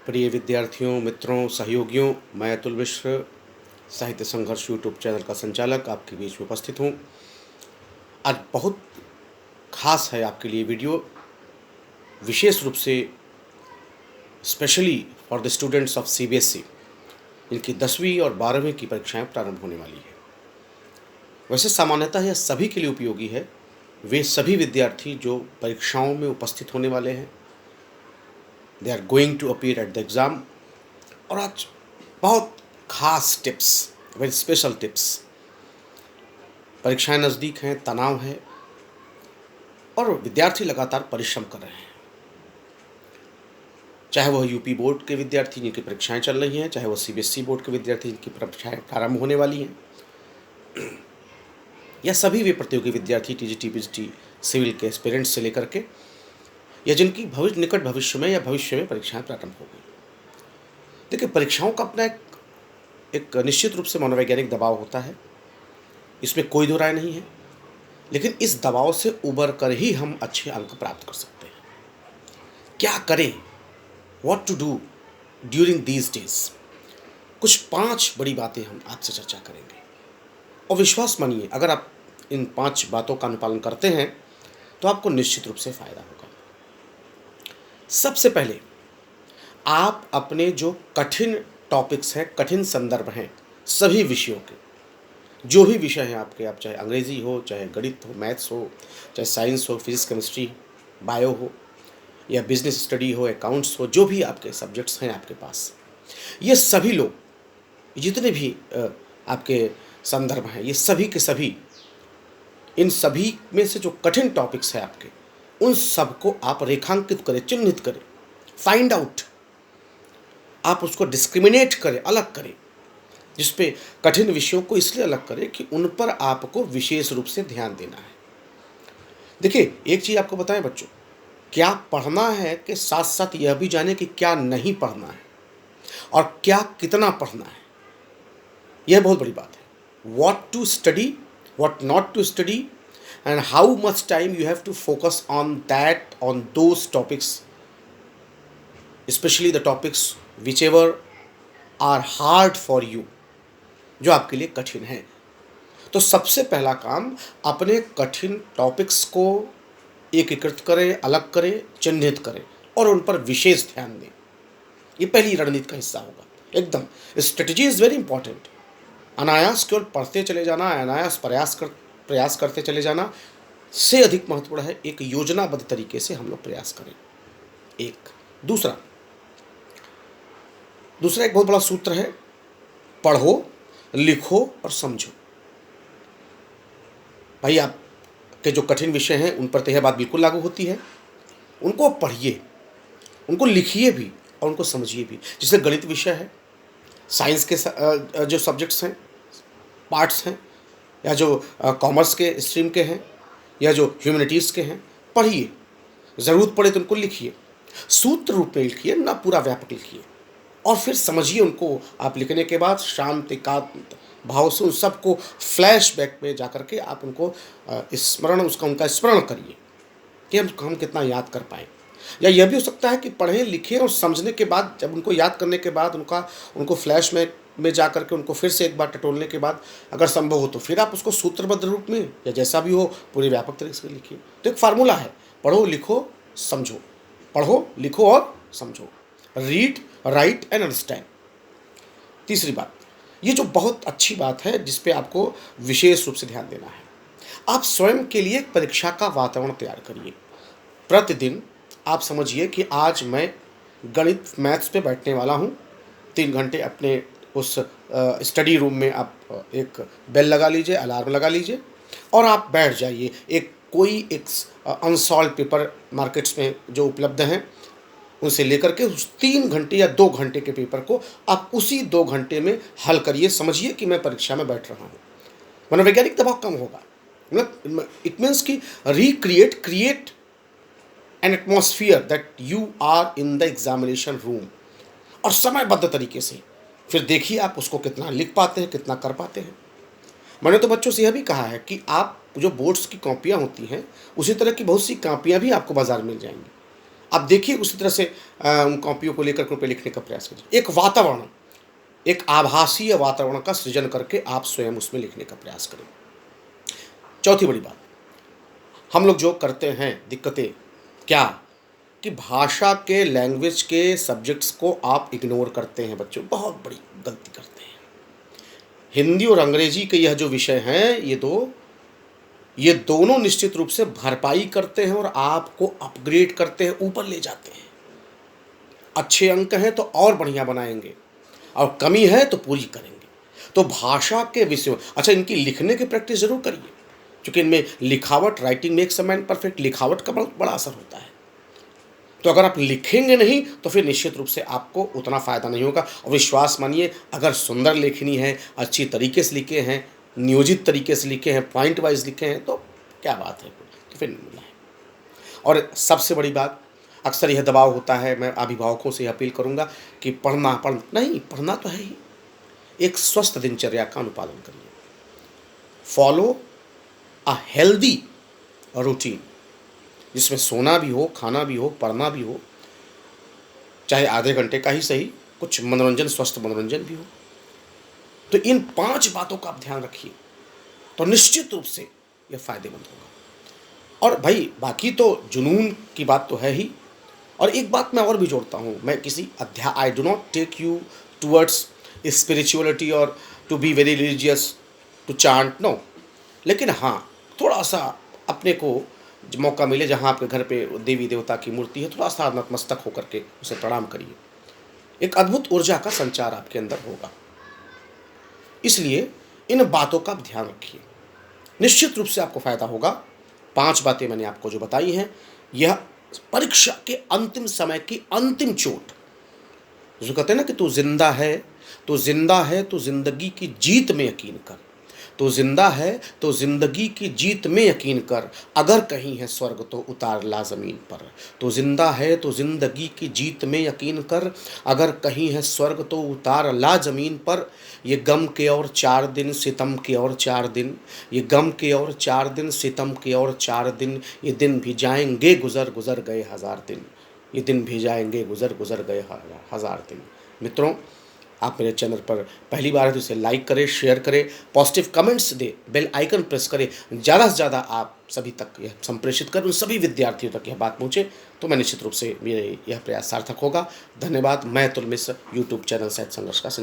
प्रिय विद्यार्थियों, मित्रों, सहयोगियों, मैं अतुल मिश्र, साहित्य संघर्ष यूट्यूब चैनल का संचालक आपके बीच में उपस्थित हूँ। आज बहुत खास है आपके लिए वीडियो, विशेष रूप से specially for the students of CBSE. इनकी 10वीं और 12वीं की परीक्षाएं प्रारंभ होने वाली है। वैसे सामान्यतः यह सभी के लिए उपयोगी है, वे सभी विद्यार्थी जो परीक्षाओं में उपस्थित होने वाले हैं, they are going to appear at the exam. और आज बहुत खास टिप्स, वेरी स्पेशल टिप्स। परीक्षाएं नज़दीक हैं, तनाव है और विद्यार्थी लगातार परिश्रम कर रहे हैं। चाहे वह यूपी बोर्ड के विद्यार्थी जिनकी परीक्षाएं चल रही हैं, चाहे वह सीबीएसई बोर्ड के विद्यार्थी जिनकी परीक्षाएं प्रारंभ होने वाली हैं, या सभी वे प्रतियोगी विद्यार्थी टीजीटी, पीजीटी, सिविल के एस्पिरेंट्स से लेकर के, या जिनकी निकट भविष्य में या भविष्य में परीक्षाएं प्रारंभ हो गई। देखिए, परीक्षाओं का अपना एक निश्चित रूप से मनोवैज्ञानिक दबाव होता है, इसमें कोई दो राय नहीं है। लेकिन इस दबाव से उबर कर ही हम अच्छे अंक प्राप्त कर सकते हैं। क्या करें, what to do during these days, कुछ 5 बड़ी बातें हम आज से चर्चा करेंगे। और विश्वास मानिए, अगर आप इन 5 बातों का अनुपालन करते हैं तो आपको निश्चित रूप से फायदा होगा। सबसे पहले, आप अपने जो कठिन टॉपिक्स हैं, कठिन संदर्भ हैं, सभी विषयों के, जो भी विषय हैं आपके, आप चाहे अंग्रेजी हो, चाहे गणित हो, मैथ्स हो, चाहे साइंस हो, फिजिक्स, केमिस्ट्री, बायो हो, या बिजनेस स्टडी हो, अकाउंट्स हो, जो भी आपके सब्जेक्ट्स हैं आपके पास, ये सभी लोग, जितने भी आपके संदर्भ हैं, ये सभी के सभी, इन सभी में से जो कठिन टॉपिक्स हैं आपके, उन सबको आप रेखांकित करें, चिन्हित करें, फाइंड आउट, आप उसको डिस्क्रिमिनेट करें, अलग करें। जिसपे कठिन विषयों को इसलिए अलग करें कि उन पर आपको विशेष रूप से ध्यान देना है। देखिए, एक चीज़ आपको बताएं बच्चों, क्या पढ़ना है के साथ साथ यह भी जाने कि क्या नहीं पढ़ना है और क्या कितना पढ़ना है। यह बहुत बड़ी बात है। What to study, what not to study, and how much time you have to focus on that, on those topics, specially the topics which ever are hard for you, जो आपके लिए कठिन है। तो सबसे पहला काम, अपने कठिन टॉपिक्स को एकीकृत करें, अलग करें, चिन्हित करें और उन पर विशेष ध्यान दें। ये पहली रणनीति का हिस्सा होगा। एकदम स्ट्रेटजी इज़ वेरी इंपॉर्टेंट। अनायास केवल पढ़ते चले जाना, अनायास प्रयास करते चले जाना से अधिक महत्वपूर्ण है एक योजनाबद्ध तरीके से हम लोग प्रयास करें। एक दूसरा एक बहुत बड़ा सूत्र है, पढ़ो, लिखो और समझो। भाई, आपके जो कठिन विषय हैं उन पर तो यह बात बिल्कुल लागू होती है। उनको पढ़िए, उनको लिखिए भी और उनको समझिए भी। जैसे गणित विषय है, साइंस के जो सब्जेक्ट्स हैं, पार्ट्स हैं, या जो कॉमर्स के स्ट्रीम के हैं, या जो ह्यूमैनिटीज़ के हैं, पढ़िए। ज़रूरत पड़े तो उनको लिखिए, सूत्र रूप में लिखिए, ना पूरा व्यापक लिखिए, और फिर समझिए उनको। आप लिखने के बाद शांत एकांत भाव से उन सबको फ्लैशबैक में जा कर के आप उनको उनका स्मरण करिए कि हम कितना याद कर पाए। या यह भी हो सकता है कि पढ़ें, लिखें और समझने के बाद, जब उनको याद करने के बाद उनको फ्लैश में जा कर के उनको फिर से एक बार टटोलने के बाद अगर संभव हो तो फिर आप उसको सूत्रबद्ध रूप में या जैसा भी हो पूरे व्यापक तरीके से लिखिए। तो एक फार्मूला है, पढ़ो, लिखो, समझो। पढ़ो, लिखो और समझो। Read, right and understand. तीसरी बात, ये जो बहुत अच्छी बात है जिस पे आपको विशेष रूप से ध्यान देना है, आप स्वयं के लिए एक परीक्षा का वातावरण तैयार करिए। प्रतिदिन आप समझिए कि आज मैं गणित, मैथ्स पे बैठने वाला हूँ। 3 घंटे अपने उस स्टडी रूम में आप एक बेल लगा लीजिए, अलार्म लगा लीजिए और आप बैठ जाइए। कोई अनसॉल्व पेपर मार्केट्स में जो उपलब्ध हैं उनसे लेकर के उस 3 घंटे या 2 घंटे के पेपर को आप उसी 2 घंटे में हल करिए। समझिए कि मैं परीक्षा में बैठ रहा हूँ। मनोवैज्ञानिक दबाव कम होगा। मतलब इट मीन्स कि create an atmosphere that you are in the examination room, और समयबद्ध तरीके से फिर देखिए आप उसको कितना लिख पाते हैं, कितना कर पाते हैं। मैंने तो बच्चों से यह भी कहा है कि आप जो बोर्ड्स की कॉपियाँ होती हैं, उसी तरह की बहुत सी कॉपियाँ भी आपको बाज़ार में मिल जाएंगी। आप देखिए उसी तरह से उन कॉपियों को लेकर के उन पे लिखने का प्रयास कीजिए। एक वातावरण, एक आभासीय वातावरण का सृजन करके आप स्वयं उसमें लिखने का प्रयास करें। चौथी बड़ी बात, हम लोग जो करते हैं दिक्कतें क्या, कि भाषा के, लैंग्वेज के सब्जेक्ट्स को आप इग्नोर करते हैं बच्चों, बहुत बड़ी गलती करते हैं। हिंदी और अंग्रेजी के यह जो विषय हैं, ये दोनों निश्चित रूप से भरपाई करते हैं और आपको अपग्रेड करते हैं, ऊपर ले जाते हैं। अच्छे अंक हैं तो और बढ़िया बनाएंगे, और कमी है तो पूरी करेंगे। तो भाषा के विषय, अच्छा, इनकी लिखने की प्रैक्टिस जरूर करिए, क्योंकि इनमें लिखावट, writing makes a man perfect, लिखावट का बहुत बड़ा असर होता है। तो अगर आप लिखेंगे नहीं तो फिर निश्चित रूप से आपको उतना फ़ायदा नहीं होगा। और विश्वास मानिए, अगर सुंदर लेखनी है, अच्छी तरीके से लिखे हैं, नियोजित तरीके से लिखे हैं, पॉइंट वाइज लिखे हैं, तो क्या बात है, तो फिर मिलना है। और सबसे बड़ी बात, अक्सर यह दबाव होता है, मैं अभिभावकों से अपील करूंगा कि नहीं, पढ़ना तो है ही, एक स्वस्थ दिनचर्या का अनुपालन करिए। फॉलो अ हेल्दी रूटीन, जिसमें सोना भी हो, खाना भी हो, पढ़ना भी हो, चाहे आधे घंटे का ही सही, कुछ मनोरंजन, स्वस्थ मनोरंजन भी हो। तो इन 5 बातों का आप ध्यान रखिए, तो निश्चित रूप से यह फायदेमंद होगा। और भाई बाकी तो जुनून की बात तो है ही। और एक बात मैं और भी जोड़ता हूँ, मैं किसी I do not take you towards spirituality और to be very religious to chant, no. लेकिन हाँ, थोड़ा सा अपने को मौका मिले, जहाँ आपके घर पे देवी देवता की मूर्ति है, थोड़ा सा नतमस्तक होकर के उसे प्रणाम करिए। एक अद्भुत ऊर्जा का संचार आपके अंदर होगा। इसलिए इन बातों का ध्यान रखिए, निश्चित रूप से आपको फायदा होगा। 5 बातें मैंने आपको जो बताई हैं, यह परीक्षा के अंतिम समय की अंतिम चोट, जो कहते हैं ना कि तू जिंदा है, तो जिंदगी की जीत में यकीन कर, तो जिंदा है तो जिंदगी की जीत में यकीन कर, अगर कहीं है स्वर्ग तो उतार ला जमीन पर। तो जिंदा है तो जिंदगी की जीत में यकीन कर, अगर कहीं है स्वर्ग तो उतार ला जमीन पर। ये गम के और 4 दिन, सितम के और 4 दिन, ये गम के और 4 दिन, सितम के और 4 दिन, ये दिन भी जाएंगे गुजर गुजर गए 1000 दिन, ये दिन भी जाएंगे गुजर गुजर गए 1000 दिन। मित्रों, आप मेरे चैनल पर पहली बार है तो इसे लाइक करें, शेयर करें, पॉजिटिव कमेंट्स दें, बेल आइकन प्रेस करें, ज़्यादा से ज़्यादा आप सभी तक यह संप्रेषित करें, उन सभी विद्यार्थियों तक यह बात पहुँचे, तो मैं निश्चित रूप से मेरे यह प्रयास सार्थक होगा। धन्यवाद। मैं अतुल मिश्र, यूट्यूब चैनल सहित संघर्ष का संचालक।